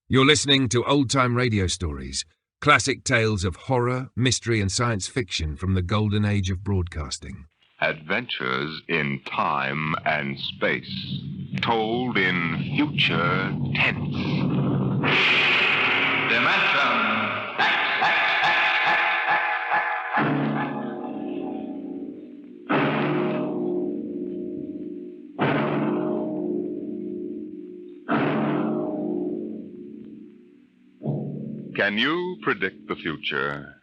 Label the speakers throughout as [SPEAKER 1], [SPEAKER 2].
[SPEAKER 1] You're listening to old-time radio stories, classic tales of horror, mystery, and science fiction from the golden age of broadcasting.
[SPEAKER 2] Adventures in time and space, told in future tense. Dimension Can you predict the future?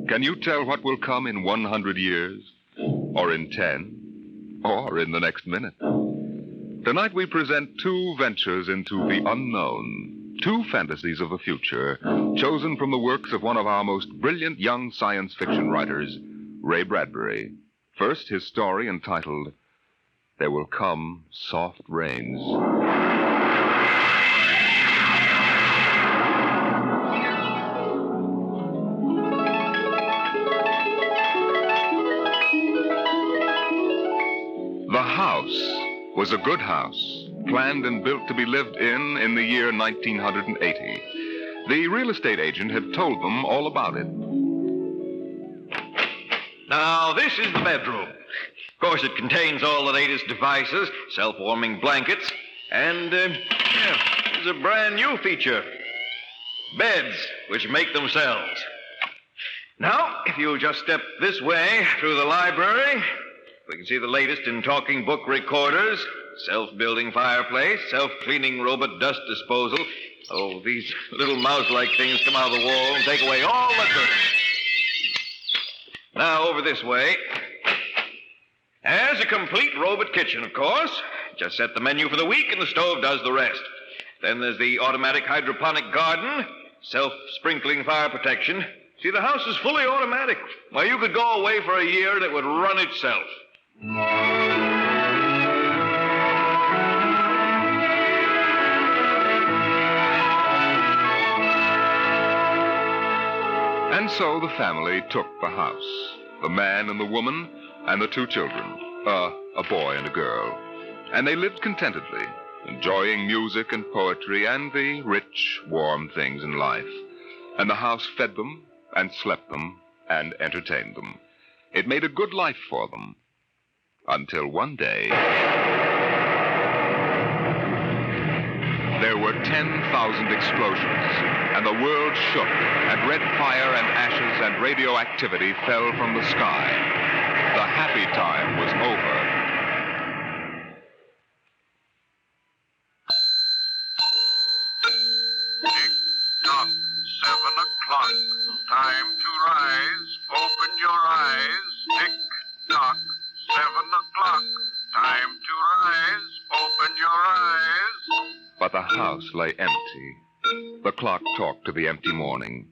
[SPEAKER 2] Can you tell what will come in 100 years? Or in 10? Or in the next minute? Tonight we present two ventures into the unknown. Two fantasies of the future, chosen from the works of one of our most brilliant young science fiction writers, Ray Bradbury. First, his story entitled, There Will Come Soft Rains. The house was a good house, planned and built to be lived in the year 1980. The real estate agent had told them all about it.
[SPEAKER 3] Now, this is the bedroom. Of course, it contains all the latest devices, self-warming blankets, and there's a brand new feature. Beds, which make themselves. Now, if you'll just step this way through the library, we can see the latest in talking book recorders, self-building fireplace, self-cleaning robot dust disposal. Oh, these little mouse-like things come out of the wall and take away all the dirt. Now, over this way. There's a complete robot kitchen, of course. Just set the menu for the week and the stove does the rest. Then there's the automatic hydroponic garden, self-sprinkling fire protection. See, the house is fully automatic. Well, you could go away for a year and it would run itself.
[SPEAKER 2] And so the family took the house. The man and the woman and the two children. A boy and a girl. And they lived contentedly, enjoying music and poetry and the rich, warm things in life. And the house fed them and slept them and entertained them. It made a good life for them. Until one day, there were 10,000 explosions, and the world shook, and red fire and ashes and radioactivity fell from the sky. The happy time was over.
[SPEAKER 4] Tick-tock, 7 o'clock. Time to rise. Open your eyes. Tick-tock, 7 o'clock. Time to rise. Open your eyes.
[SPEAKER 2] But the house lay empty. The clock talked to the empty morning.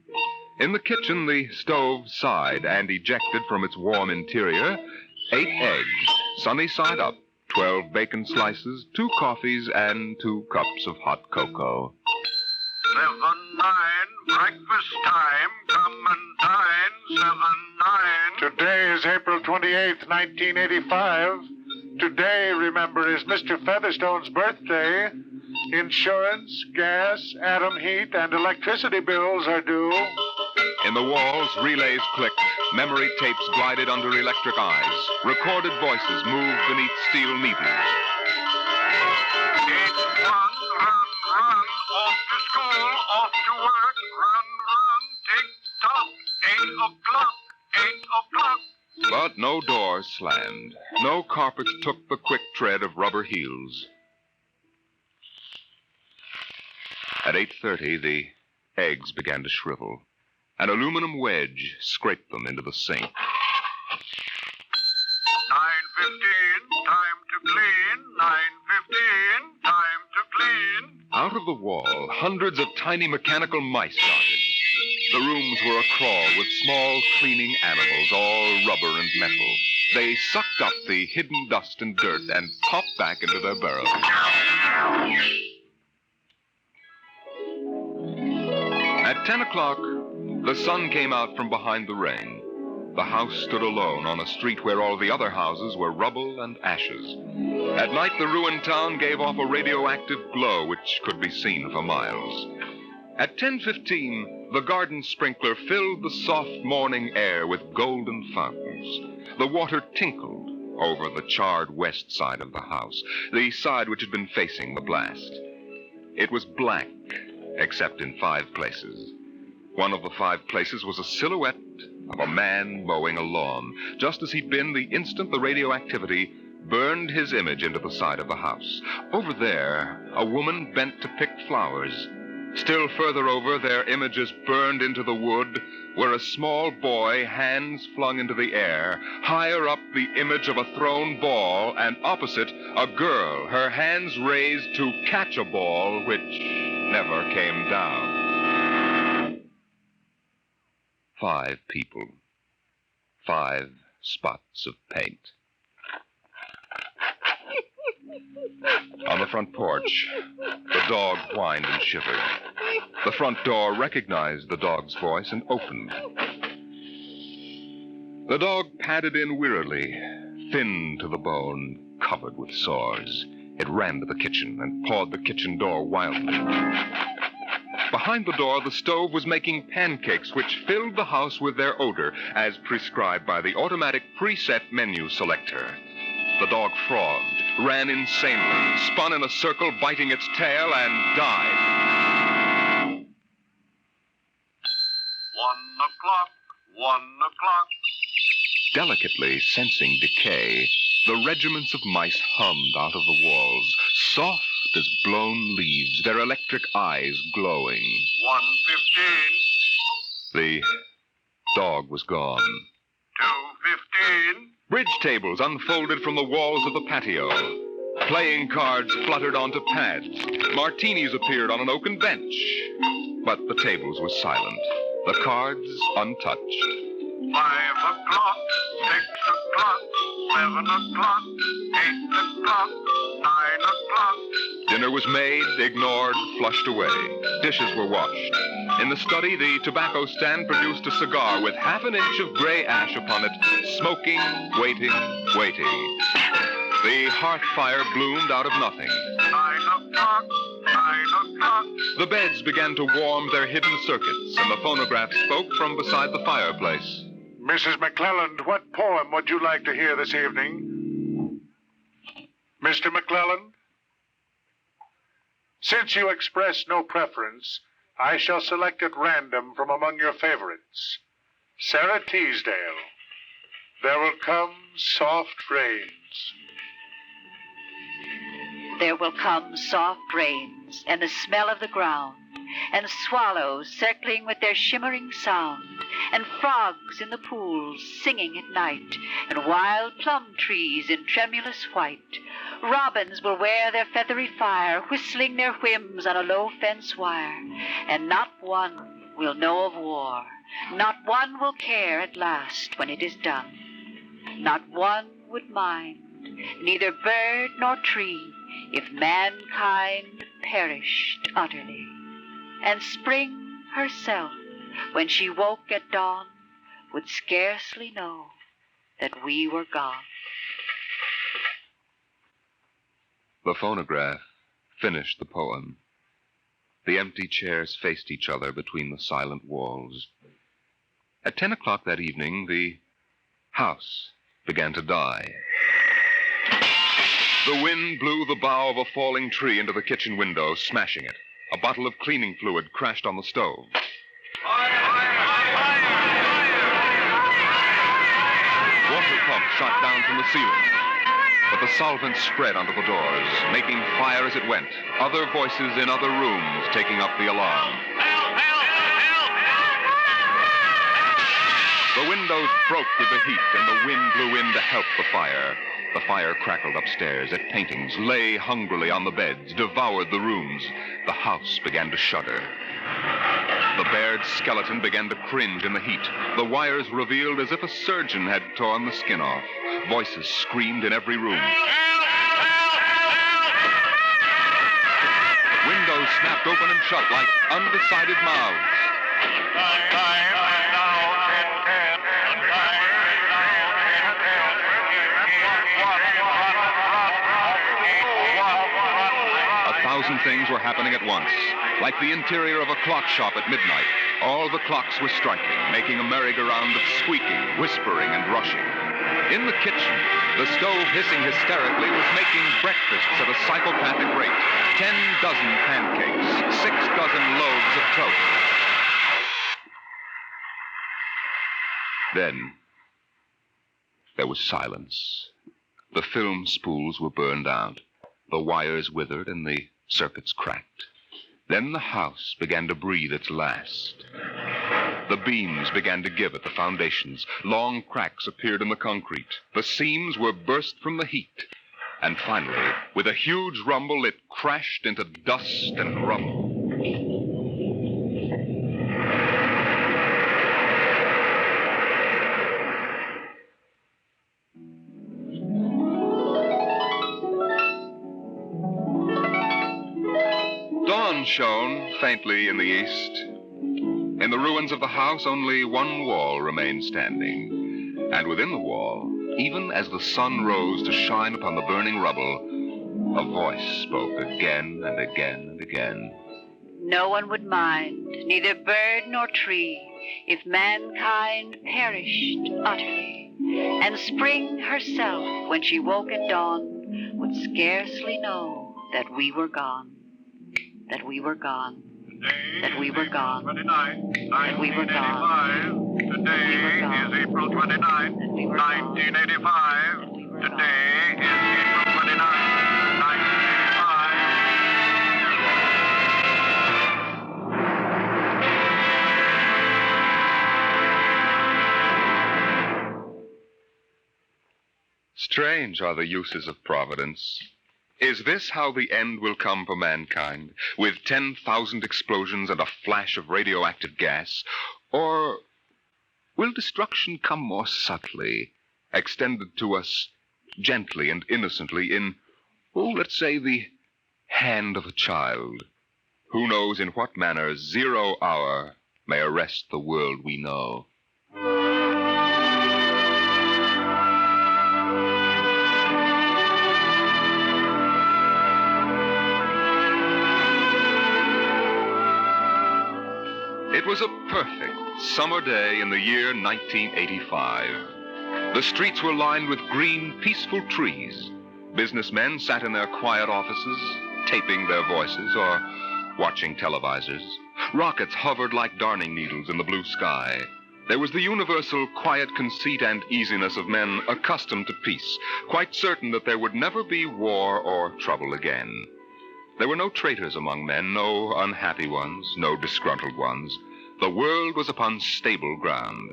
[SPEAKER 2] In the kitchen, the stove sighed and ejected from its warm interior 8 eggs, sunny side up, 12 bacon slices, 2 coffees, and 2 cups of hot cocoa.
[SPEAKER 4] 7, 9, breakfast time. Come and dine. 7, 9.
[SPEAKER 5] Today is April 28th, 1985. Today, remember, is Mr. Featherstone's birthday. Insurance, gas, atom heat, and electricity bills are due.
[SPEAKER 2] In the walls, relays clicked, memory tapes glided under electric eyes, recorded voices moved beneath steel needles.
[SPEAKER 4] 8, 1, run, off to school, off to work, run, tick-tock, 8 o'clock, 8 o'clock.
[SPEAKER 2] But no doors slammed. No carpets took the quick tread of rubber heels. At 8:30, the eggs began to shrivel. An aluminum wedge scraped them into the sink.
[SPEAKER 4] 9:15, time to clean. 9:15, time to clean.
[SPEAKER 2] Out of the wall, hundreds of tiny mechanical mice darted. The rooms were acrawl with small cleaning animals, all rubber and metal. They sucked up the hidden dust and dirt and popped back into their burrows. At 10 o'clock, the sun came out from behind the rain. The house stood alone on a street where all the other houses were rubble and ashes. At night, the ruined town gave off a radioactive glow which could be seen for miles. At 10:15, the garden sprinkler filled the soft morning air with golden fountains. The water tinkled over the charred west side of the house, the side which had been facing the blast. It was black, except in 5 places. One of the 5 places was a silhouette of a man mowing a lawn, just as he'd been the instant the radioactivity burned his image into the side of the house. Over there, a woman bent to pick flowers. Still further over, their images burned into the wood, where a small boy, hands flung into the air. Higher up, the image of a thrown ball, and opposite, a girl, her hands raised to catch a ball which never came down. 5 people. 5 spots of paint. On the front porch, the dog whined and shivered. The front door recognized the dog's voice and opened. The dog padded in wearily, thin to the bone, covered with sores. It ran to the kitchen and pawed the kitchen door wildly. Behind the door, the stove was making pancakes which filled the house with their odor, as prescribed by the automatic preset menu selector. The dog frothed, ran insanely, spun in a circle, biting its tail, and died.
[SPEAKER 4] 1 o'clock, 1 o'clock.
[SPEAKER 2] Delicately sensing decay, the regiments of mice hummed out of the walls, soft as blown leaves, their electric eyes glowing.
[SPEAKER 4] 1:15.
[SPEAKER 2] The dog was gone.
[SPEAKER 4] 2:15.
[SPEAKER 2] Bridge tables unfolded from the walls of the patio. Playing cards fluttered onto pads. Martinis appeared on an oaken bench. But the tables were silent, the cards untouched.
[SPEAKER 4] 5 o'clock, 6 o'clock, 7 o'clock, 8 o'clock, 9 o'clock.
[SPEAKER 2] Dinner was made, ignored, flushed away. Dishes were washed. In the study, the tobacco stand produced a cigar with half an inch of gray ash upon it, smoking, waiting, waiting. The hearth fire bloomed out of nothing.
[SPEAKER 4] 9 o'clock, 9 o'clock.
[SPEAKER 2] The beds began to warm their hidden circuits, and the phonograph spoke from beside the fireplace.
[SPEAKER 5] Mrs. McClelland, what poem would you like to hear this evening? Mr. McClelland? Since you express no preference, I shall select at random from among your favorites. Sarah Teasdale, There Will Come Soft Rains.
[SPEAKER 6] There will come soft rains, and the smell of the ground, and swallows circling with their shimmering sound, and frogs in the pools singing at night, and wild plum trees in tremulous white. Robins will wear their feathery fire, whistling their whims on a low fence wire, and not one will know of war. Not one will care at last when it is done. Not one would mind, neither bird nor tree, if mankind perished utterly. And spring herself, when she woke at dawn, would scarcely know that we were gone.
[SPEAKER 2] The phonograph finished the poem. The empty chairs faced each other between the silent walls. At 10 o'clock that evening, the house began to die. The wind blew the bough of a falling tree into the kitchen window, smashing it. A bottle of cleaning fluid crashed on the stove. Water pumps shot down from the ceiling. But the solvent spread onto the doors, making fire as it went. Other voices in other rooms taking up the alarm. The windows broke with the heat, and the wind blew in to help the fire. The fire crackled upstairs at paintings, lay hungrily on the beds, devoured the rooms. The house began to shudder. The bared skeleton began to cringe in the heat. The wires revealed as if a surgeon had torn the skin off. Voices screamed in every room. Windows snapped open and shut like undecided mouths. A thousand things were happening at once. Like the interior of a clock shop at midnight, all the clocks were striking, making a merry-go-round of squeaking, whispering, and rushing. In the kitchen, the stove hissing hysterically was making breakfasts at a psychopathic rate. 10 dozen pancakes, 6 dozen loaves of toast. Then, there was silence. The film spools were burned out. The wires withered and the circuits cracked. Then the house began to breathe its last. The beams began to give at the foundations. Long cracks appeared in the concrete. The seams were burst from the heat. And finally, with a huge rumble, it crashed into dust and rubble. Dawn shone faintly in the east. In the ruins of the house, only one wall remained standing. And within the wall, even as the sun rose to shine upon the burning rubble, a voice spoke again and again and again.
[SPEAKER 6] No one would mind, neither bird nor tree, if mankind perished utterly. And spring herself, when she woke at dawn, would scarcely know that we were gone. That we were gone. That we were gone. That we were gone.
[SPEAKER 4] Today is April 29th, 1985. Today is April 29th, 1985.
[SPEAKER 2] Strange are the uses of Providence. Is this how the end will come for mankind, with 10,000 explosions and a flash of radioactive gas? Or will destruction come more subtly, extended to us gently and innocently in, let's say, the hand of a child? Who knows in what manner 0 hour may arrest the world we know? It was a perfect summer day in the year 1985. The streets were lined with green, peaceful trees. Businessmen sat in their quiet offices, taping their voices or watching televisors. Rockets hovered like darning needles in the blue sky. There was the universal quiet conceit and easiness of men accustomed to peace, quite certain that there would never be war or trouble again. There were no traitors among men, no unhappy ones, no disgruntled ones. The world was upon stable ground.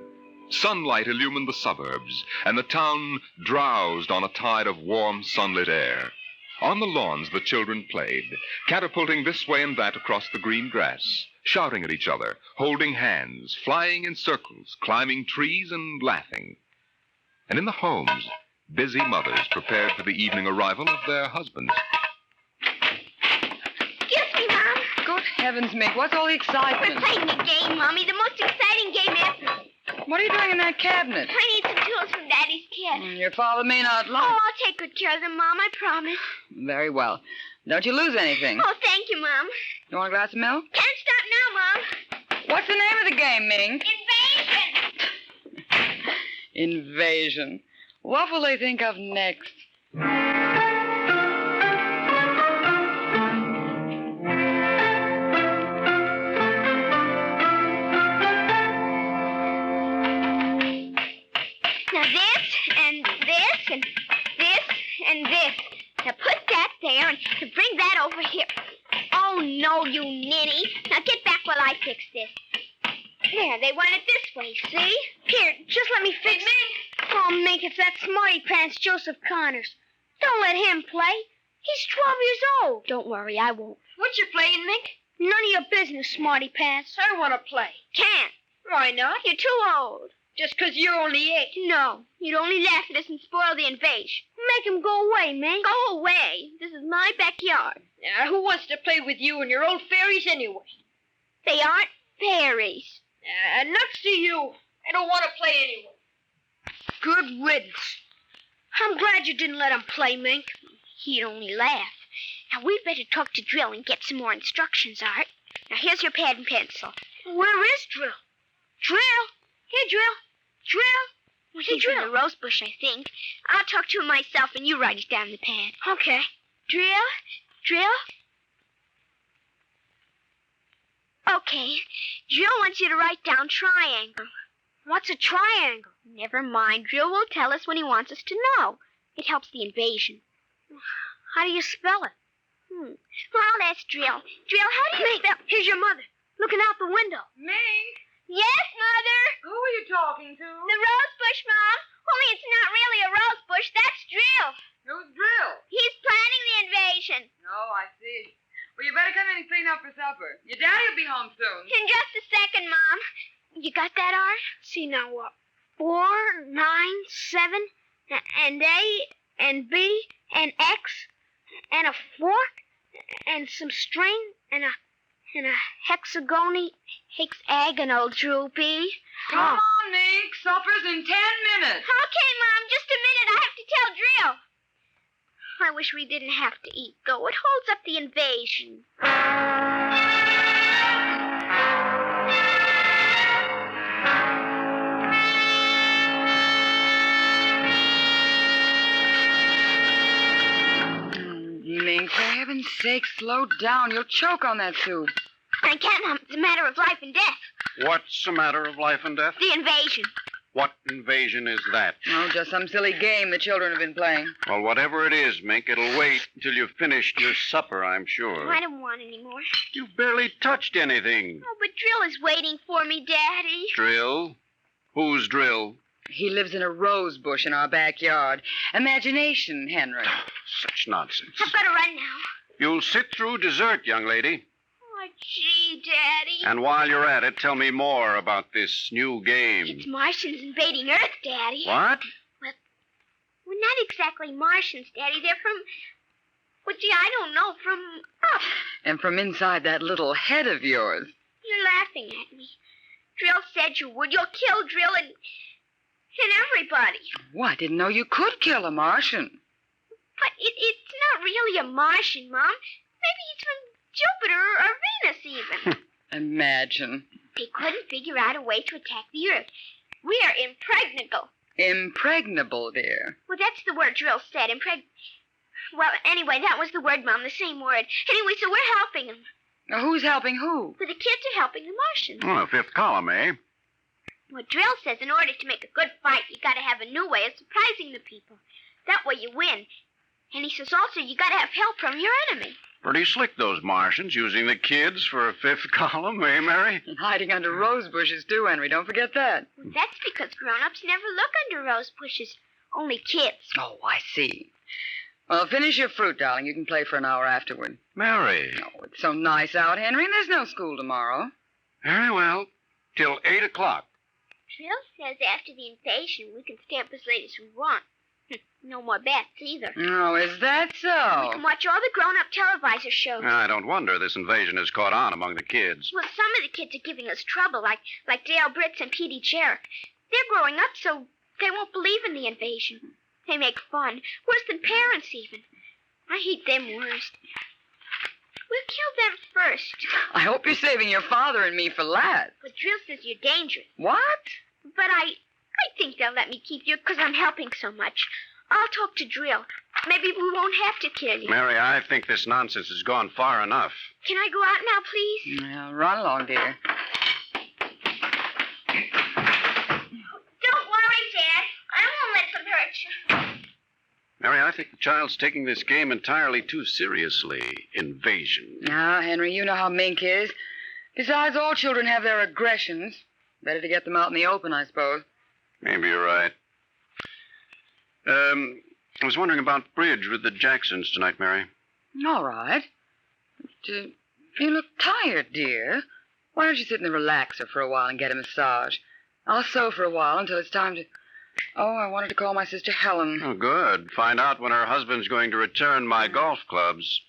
[SPEAKER 2] Sunlight illumined the suburbs, and the town drowsed on a tide of warm, sunlit air. On the lawns, the children played, catapulting this way and that across the green grass, shouting at each other, holding hands, flying in circles, climbing trees, and laughing. And in the homes, busy mothers prepared for the evening arrival of their husbands.
[SPEAKER 7] Excuse me, Mom.
[SPEAKER 8] Good heavens, Mick, what's all the excitement?
[SPEAKER 7] We're playing a game, Mommy. The most exciting game ever.
[SPEAKER 8] What are you doing in that cabinet?
[SPEAKER 7] I need some tools from Daddy's kit.
[SPEAKER 8] Your father may not
[SPEAKER 7] Oh,
[SPEAKER 8] like...
[SPEAKER 7] I'll take good care of them, Mom. I promise.
[SPEAKER 8] Very well. Don't you lose anything.
[SPEAKER 7] Oh, thank you, Mom.
[SPEAKER 8] You want a glass of milk?
[SPEAKER 7] Can't stop now, Mom.
[SPEAKER 8] What's the name of the game, Mink?
[SPEAKER 7] Invasion.
[SPEAKER 8] Invasion. What will they think of next?
[SPEAKER 7] Now this, and this, and this, and this. Now put that there and bring that over here. Oh, no, you ninny. Now get back while I fix this. There, they want it this way, see? Here, just let me fix it. Oh, Mink, it's that smarty pants Joseph Connors. Don't let him play. He's 12 years old. Don't worry, I won't.
[SPEAKER 9] What you playing, Mink?
[SPEAKER 7] None of your business, smarty pants.
[SPEAKER 9] I want to play.
[SPEAKER 7] Can't.
[SPEAKER 9] Why not?
[SPEAKER 7] You're too old.
[SPEAKER 9] Just 'cause you're only 8.
[SPEAKER 7] No, you'd only laugh at us and spoil the invasion. Make him go away, Mink. Go away. This is my backyard.
[SPEAKER 9] Now, who wants to play with you and your old fairies anyway?
[SPEAKER 7] They aren't fairies.
[SPEAKER 9] Nuts to you. I don't want to play anyway.
[SPEAKER 7] Good riddance. I'm glad you didn't let him play, Mink. He'd only laugh. Now, we'd better talk to Drill and get some more instructions, Art. Now, here's your pad and pencil.
[SPEAKER 9] Where is Drill? Drill? Hey, Drill. Drill?
[SPEAKER 7] Well, he's in the rose bush, I think. I'll talk to him myself, and you write it down in the pad.
[SPEAKER 9] Okay.
[SPEAKER 7] Drill? Drill? Okay. Drill wants you to write down triangle.
[SPEAKER 9] What's a triangle?
[SPEAKER 7] Never mind. Drill will tell us when he wants us to know. It helps the invasion.
[SPEAKER 9] How do you spell it?
[SPEAKER 7] Well, I'll ask Drill. Drill, how do you spell...
[SPEAKER 9] Here's your mother, looking out the window.
[SPEAKER 8] Mink,
[SPEAKER 7] Yes, Mother?
[SPEAKER 8] who are you talking to?
[SPEAKER 7] The rose bush, Mom. Only it's not really a rose bush. That's Drill.
[SPEAKER 8] Who's Drill?
[SPEAKER 7] He's planning the invasion.
[SPEAKER 8] Oh, I see. Well, you better come in and clean up for supper. Your daddy will be home soon.
[SPEAKER 7] In just a second, Mom. You got that, Art?
[SPEAKER 9] See now what? 4, 9, 7, and A, and B, and X, and a fork, and some string, and a hexagonal droopy.
[SPEAKER 8] Come on, Mink. Supper's in 10 minutes.
[SPEAKER 7] Okay, Mom, just a minute. I have to tell Drill. I wish we didn't have to eat, though. It holds up the invasion.
[SPEAKER 8] Mink, for heaven's sake, slow down. You'll choke on that soup.
[SPEAKER 7] I can't, Mom. It's a matter of life and death.
[SPEAKER 10] What's a matter of life and death?
[SPEAKER 7] The invasion.
[SPEAKER 10] What invasion is that?
[SPEAKER 8] Oh, just some silly game the children have been playing.
[SPEAKER 10] Well, whatever it is, Mink, it'll wait until you've finished your supper, I'm
[SPEAKER 7] Oh,
[SPEAKER 10] sure.
[SPEAKER 7] I don't want any more.
[SPEAKER 10] You've barely touched anything.
[SPEAKER 7] Oh, but Drill is waiting for me, Daddy.
[SPEAKER 10] Drill? Who's Drill?
[SPEAKER 8] He lives in a rose bush in our backyard. Imagination, Henry.
[SPEAKER 10] Such nonsense.
[SPEAKER 7] I've got to run now.
[SPEAKER 10] You'll sit through dessert, young lady.
[SPEAKER 7] Oh, gee, Daddy.
[SPEAKER 10] And while you're at it, tell me more about this new game.
[SPEAKER 7] It's Martians invading Earth, Daddy.
[SPEAKER 10] What?
[SPEAKER 7] Well, not exactly Martians, Daddy. They're from... Well, gee, I don't know. From up.
[SPEAKER 8] And from inside that little head of yours.
[SPEAKER 7] You're laughing at me. Drill said you would. You'll kill Drill and everybody.
[SPEAKER 8] Oh, I didn't know you could kill a Martian.
[SPEAKER 7] But it's not really a Martian, Mom. Maybe it's from Jupiter or Venus, even.
[SPEAKER 8] Imagine.
[SPEAKER 7] They couldn't figure out a way to attack the Earth. We are impregnable.
[SPEAKER 8] Impregnable, dear.
[SPEAKER 7] Well, that's the word Drill said, Well, anyway, that was the word, Mom, the same word. Anyway, so we're helping them.
[SPEAKER 8] Now, who's helping who?
[SPEAKER 7] Well, the kids are helping the Martians.
[SPEAKER 10] Oh, fifth column, eh?
[SPEAKER 7] Well, Drill says in order to make a good fight, you gotta have a new way of surprising the people. That way you win. And he says also you gotta have help from your enemy.
[SPEAKER 10] Pretty slick, those Martians, using the kids for a fifth column, eh, Mary?
[SPEAKER 8] And hiding under rose bushes, too, Henry. Don't forget that.
[SPEAKER 7] Well, that's because grown-ups never look under rose bushes. Only kids.
[SPEAKER 8] Oh, I see. Well, finish your fruit, darling. You can play for an hour afterward.
[SPEAKER 10] Mary.
[SPEAKER 8] Oh, it's so nice out, Henry, and there's no school tomorrow.
[SPEAKER 10] Very well. Till 8 o'clock.
[SPEAKER 7] Drill says after the invasion we can stay up as late as we want. No more bets either.
[SPEAKER 8] Oh, is that
[SPEAKER 7] We
[SPEAKER 8] so?
[SPEAKER 7] can watch all the grown-up televisor shows.
[SPEAKER 10] I don't wonder this invasion has caught on among the kids.
[SPEAKER 7] Well, some of the kids are giving us trouble, like Dale Britz and Petey Jarrett. They're growing up, so they won't believe in the invasion. They make fun, worse than parents even. I hate them worst. We'll kill them first.
[SPEAKER 8] I hope you're saving your father and me for last.
[SPEAKER 7] But Drill says you're dangerous.
[SPEAKER 8] What?
[SPEAKER 7] But I think they'll let me keep you because I'm helping so much. I'll talk to Drill. Maybe we won't have to kill you.
[SPEAKER 10] Mary, I think this nonsense has gone far enough.
[SPEAKER 7] Can I go out now, please?
[SPEAKER 8] Well, run along, dear.
[SPEAKER 7] Don't worry, Dad. I won't let them hurt you.
[SPEAKER 10] Mary, I think the child's taking this game entirely too seriously. Invasion.
[SPEAKER 8] Now, Henry, you know how Mink is. Besides, all children have their aggressions. Better to get them out in the open, I suppose.
[SPEAKER 10] Maybe you're right. I was wondering about bridge with the Jacksons tonight, Mary.
[SPEAKER 8] All right. But, you look tired, dear. Why don't you sit in the relaxer for a while and get a massage? I'll sew for a while until it's time to... Oh, I wanted to call my sister Helen.
[SPEAKER 10] Oh, good. Find out when her husband's going to return my golf clubs.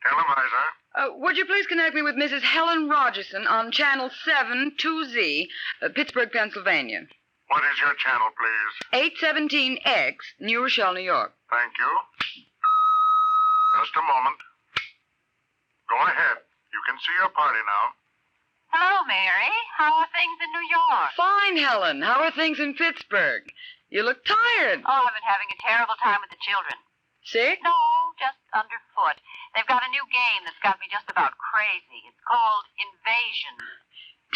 [SPEAKER 5] Televisor.
[SPEAKER 8] Would you please connect me with Mrs. Helen Rogerson on Channel 72Z, Pittsburgh, Pennsylvania.
[SPEAKER 5] What is your channel, please?
[SPEAKER 8] 817X, New Rochelle, New York.
[SPEAKER 5] Thank you. Just a moment. Go ahead. You can see your party now.
[SPEAKER 6] Hello, Mary. How are things in New York?
[SPEAKER 8] Fine, Helen. How are things in Pittsburgh? You look tired.
[SPEAKER 6] Oh, I've been having a terrible time with the children.
[SPEAKER 8] Sick?
[SPEAKER 6] No, just underfoot. They've got a new game that's got me just about crazy. It's called Invasion.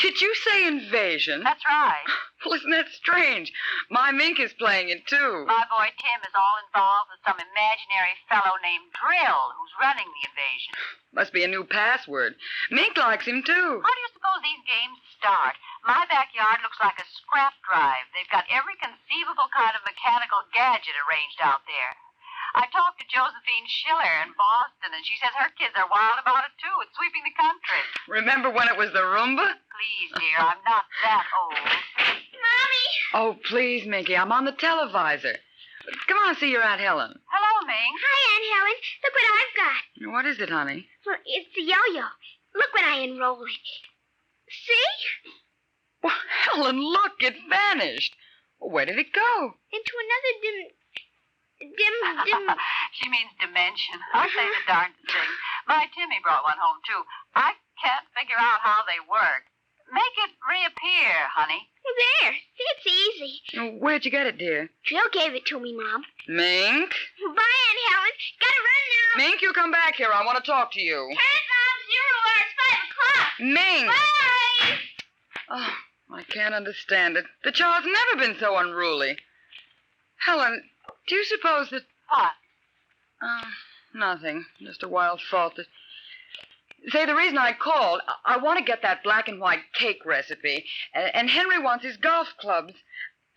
[SPEAKER 8] Did you say invasion?
[SPEAKER 6] That's right.
[SPEAKER 8] Well, isn't that strange? My Mink is playing it, too.
[SPEAKER 6] My boy Tim is all involved with some imaginary fellow named Drill who's running the invasion.
[SPEAKER 8] Must be a new password. Mink likes him, too.
[SPEAKER 6] How do you suppose these games start? My backyard looks like a scrap drive. They've got every conceivable kind of mechanical gadget arranged out there. I talked to Josephine Schiller in Boston, and she says her kids are wild about it, too. It's sweeping the country.
[SPEAKER 8] Remember when it was the Roomba?
[SPEAKER 6] Please, dear, I'm not that old.
[SPEAKER 7] Mommy!
[SPEAKER 8] Oh, please, Minky, I'm on the televisor. Come on, see your Aunt Helen.
[SPEAKER 6] Hello, Ming.
[SPEAKER 7] Hi, Aunt Helen. Look what I've got.
[SPEAKER 8] What is it, honey?
[SPEAKER 7] Well, it's a yo-yo. Look when I enroll it. See?
[SPEAKER 8] Well, Helen, look, it vanished. Where did it go?
[SPEAKER 7] Into another dim...
[SPEAKER 6] She means dimension. I say the darndest thing. My Timmy brought one home, too. I can't figure out how they work. Make it reappear, honey.
[SPEAKER 7] Well, there. It's easy.
[SPEAKER 8] Where'd you get it, dear?
[SPEAKER 7] Jill gave it to me, Mom.
[SPEAKER 8] Mink?
[SPEAKER 7] Bye, Aunt Helen. Gotta run now.
[SPEAKER 8] Mink, you come back here. I want to talk to you.
[SPEAKER 7] Turn it off 0 hour. It's 5 o'clock.
[SPEAKER 8] Mink!
[SPEAKER 7] Bye!
[SPEAKER 8] Oh, I can't understand it. The child's never been so unruly. Helen, do you suppose that...
[SPEAKER 6] What?
[SPEAKER 8] Oh, nothing. Just a wild thought that... Say, the reason I called, I want to get that black and white cake recipe, and Henry wants his golf clubs.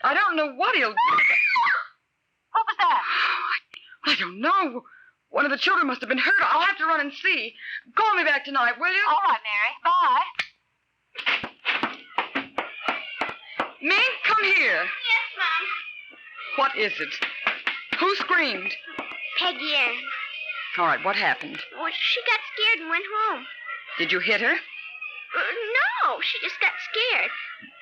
[SPEAKER 8] I don't know what he'll do.
[SPEAKER 6] What was that?
[SPEAKER 8] I don't know. One of the children must have been hurt. I'll have to run and see. Call me back tonight, will you?
[SPEAKER 6] All right, Mary. Bye.
[SPEAKER 8] Mink, come here.
[SPEAKER 7] Yes, Mom.
[SPEAKER 8] What is it? Who screamed?
[SPEAKER 7] Peggy Ann.
[SPEAKER 8] All right, what happened?
[SPEAKER 7] Well, she got scared and went home.
[SPEAKER 8] Did you hit her?
[SPEAKER 7] No, she just got scared.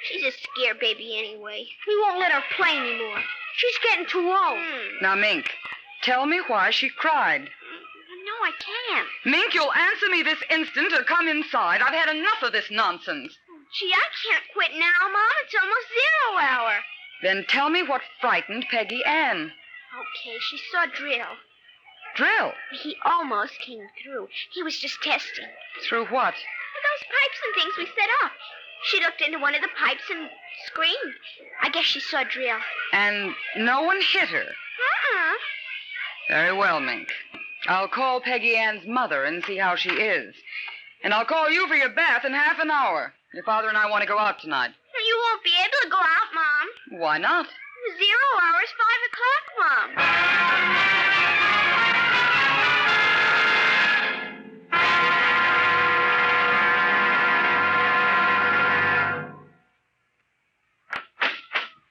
[SPEAKER 7] She's a scare baby anyway. We won't let her play anymore. She's getting too old.
[SPEAKER 8] Now, Mink, tell me why she cried.
[SPEAKER 7] No, I can't.
[SPEAKER 8] Mink, you'll answer me this instant or come inside. I've had enough of this nonsense.
[SPEAKER 7] Gee, I can't quit now, Mom. It's almost 0 hour.
[SPEAKER 8] Then tell me what frightened Peggy Ann.
[SPEAKER 7] Okay, she saw Drill.
[SPEAKER 8] Drill?
[SPEAKER 7] He almost came through. He was just testing.
[SPEAKER 8] Through what?
[SPEAKER 7] Those pipes and things we set up. She looked into one of the pipes and screamed. I guess she saw Drill.
[SPEAKER 8] And no one hit her? Very well, Mink. I'll call Peggy Ann's mother and see how she is. And I'll call you for your bath in half an hour. Your father and I want to go out tonight.
[SPEAKER 7] You won't be able to go out, Mom.
[SPEAKER 8] Why not?
[SPEAKER 7] 0 hour is 5 o'clock, Mom.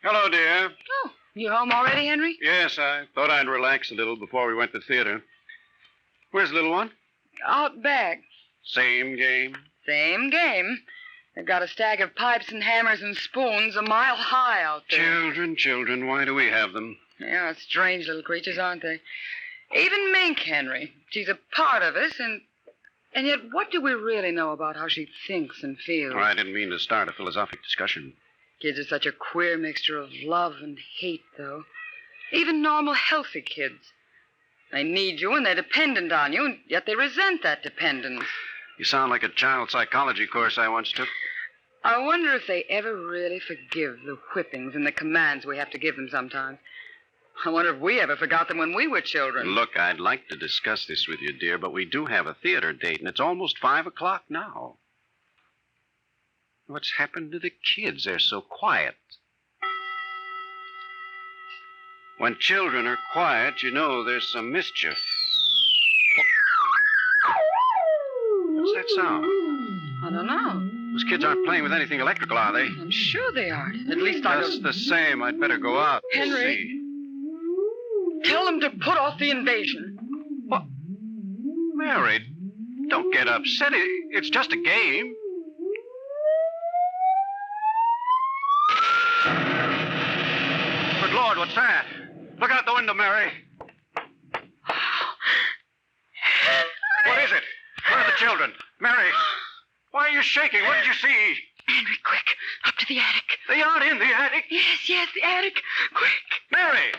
[SPEAKER 10] Hello, dear.
[SPEAKER 8] Oh, you home already, Henry?
[SPEAKER 10] Yes, I thought I'd relax a little before we went to theater. Where's the little one?
[SPEAKER 8] Out back.
[SPEAKER 10] Same game.
[SPEAKER 8] Same game. They've got a stack of pipes and hammers and spoons a mile high out there.
[SPEAKER 10] Children, why do we have them?
[SPEAKER 8] Yeah, strange little creatures, aren't they? Even Mink, Henry. She's a part of us, and yet what do we really know about how she thinks and feels?
[SPEAKER 10] Oh, I didn't mean to start a philosophic discussion.
[SPEAKER 8] Kids are such a queer mixture of love and hate, though. Even normal, healthy kids. They need you and they're dependent on you, and yet they resent that dependence.
[SPEAKER 10] You sound like a child psychology course I once took.
[SPEAKER 8] I wonder if they ever really forgive the whippings and the commands we have to give them sometimes. I wonder if we ever forgot them when we were children.
[SPEAKER 10] Look, I'd like to discuss this with you, dear, but we do have a theater date, and it's almost 5 o'clock now. What's happened to the kids? They're so quiet. When children are quiet, you know there's some mischief. What's that sound?
[SPEAKER 8] I don't know.
[SPEAKER 10] Those kids aren't playing with anything electrical, are they?
[SPEAKER 8] I'm sure they aren't. At least I
[SPEAKER 10] Just
[SPEAKER 8] don't...
[SPEAKER 10] the same, I'd better go out and
[SPEAKER 8] Henry.
[SPEAKER 10] see.
[SPEAKER 8] Tell them to put off the invasion.
[SPEAKER 10] What? Mary, Don't get upset. It's just a game. Good Lord, what's that? Look out the window, Mary. What is it? Where are the children? Mary, why are you shaking? What did you see?
[SPEAKER 8] Henry, quick, up to the attic.
[SPEAKER 10] They aren't in the attic.
[SPEAKER 8] Yes, the attic. Quick.
[SPEAKER 10] Mary,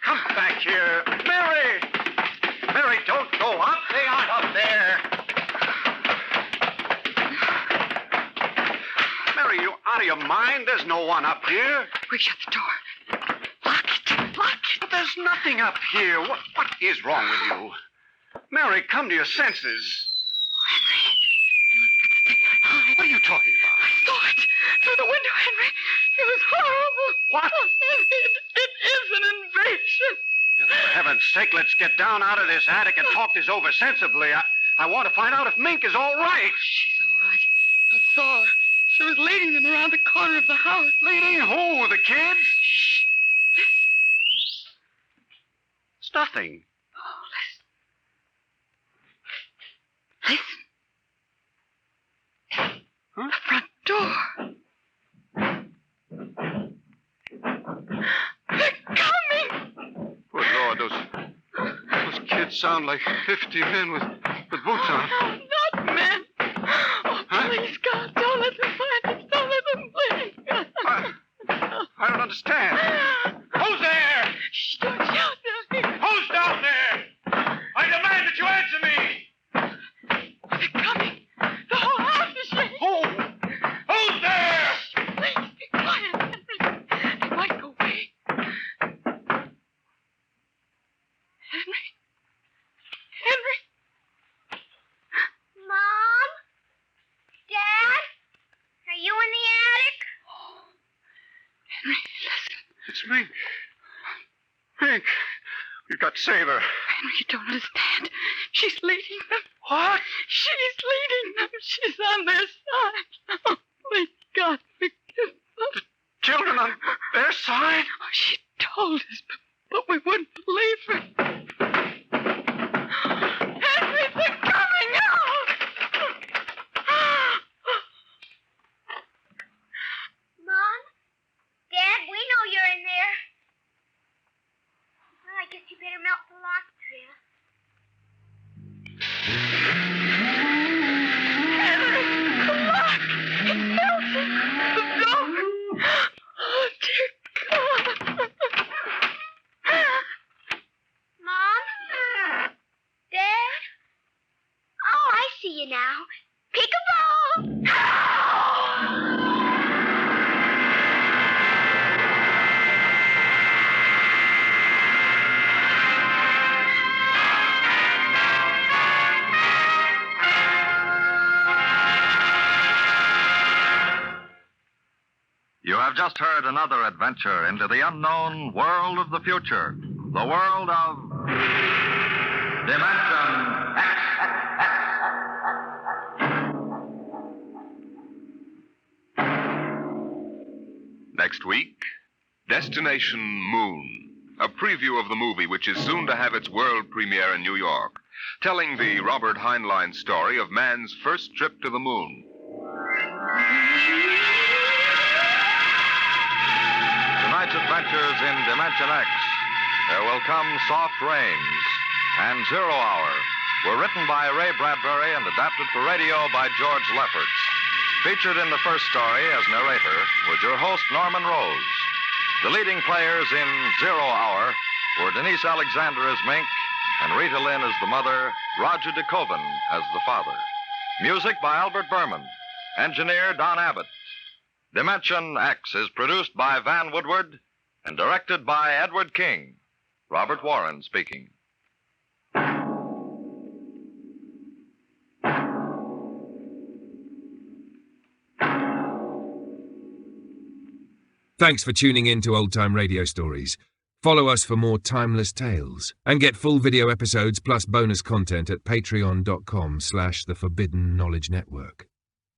[SPEAKER 10] come back here. Mary! Mary, don't go up. They aren't up there. Mary, you out of your mind? There's no one up here.
[SPEAKER 8] Quick, shut the door. Lock it.
[SPEAKER 10] But there's nothing up here. What is wrong with you? Mary, come to your senses.
[SPEAKER 8] Henry.
[SPEAKER 10] What are you talking about?
[SPEAKER 8] I saw it through the window, Henry. It was horrible.
[SPEAKER 10] What?
[SPEAKER 8] It is an invasion.
[SPEAKER 10] For heaven's sake, let's get down out of this attic and talk this over sensibly. I want to find out if Mink is all right.
[SPEAKER 8] She's all right. I saw her. She was leading them around the corner of the house.
[SPEAKER 10] Leading who? The kids?
[SPEAKER 8] Shh.
[SPEAKER 10] It's nothing.
[SPEAKER 8] Oh, listen.
[SPEAKER 10] Huh?
[SPEAKER 8] The front door. They're coming.
[SPEAKER 10] Good Lord, those kids sound like 50 men with boots on.
[SPEAKER 8] Oh, not men. Oh, please, God, don't let them find us. Don't let them bleed.
[SPEAKER 10] I don't understand. Who's there?
[SPEAKER 8] Shh, don't shout down here.
[SPEAKER 10] Who's down there? I demand that you answer me.
[SPEAKER 8] They're coming. The whole house is shaking.
[SPEAKER 10] Who's there?
[SPEAKER 8] Please be quiet, Henry. They might go away. Henry?
[SPEAKER 9] Mom? Dad? Are you in the attic?
[SPEAKER 8] Oh, Henry, listen.
[SPEAKER 10] It's Mink. Mink, we've got to save her.
[SPEAKER 8] Henry, you don't understand. She's leading them.
[SPEAKER 10] What?
[SPEAKER 8] She's leading them. She's on their side. Oh, please, God, forgive them.
[SPEAKER 10] Children on their side?
[SPEAKER 8] Oh, she told us, but we wouldn't believe her. Henry, they're coming out!
[SPEAKER 9] Mom? Dad, we know you're in there. Well, I guess you better melt the lock, Tria.
[SPEAKER 8] Henry, the lock! It's melting! The door! Oh, dear God!
[SPEAKER 9] Mom? Dad? Oh, I see you now. Peek-a-boo!
[SPEAKER 11] You have just heard another adventure into the unknown world of the future, the world of Dimension X.
[SPEAKER 2] Next week, Destination Moon, a preview of the movie which is soon to have its world premiere in New York, telling the Robert Heinlein story of man's first trip to the moon.
[SPEAKER 11] Tonight's adventures in Dimension X, There Will Come Soft Rains, and 0 Hour were written by Ray Bradbury and adapted for radio by George Lefferts. Featured in the first story as narrator was your host, Norman Rose. The leading players in 0 Hour were Denise Alexander as Mink and Rita Lynn as the mother, Roger DeKoven as the father. Music by Albert Berman. Engineer Don Abbott. Dimension X is produced by Van Woodward and directed by Edward King. Robert Warren speaking.
[SPEAKER 1] Thanks for tuning in to Old Time Radio Stories. Follow us for more timeless tales and get full video episodes plus bonus content at patreon.com/The Forbidden Knowledge Network.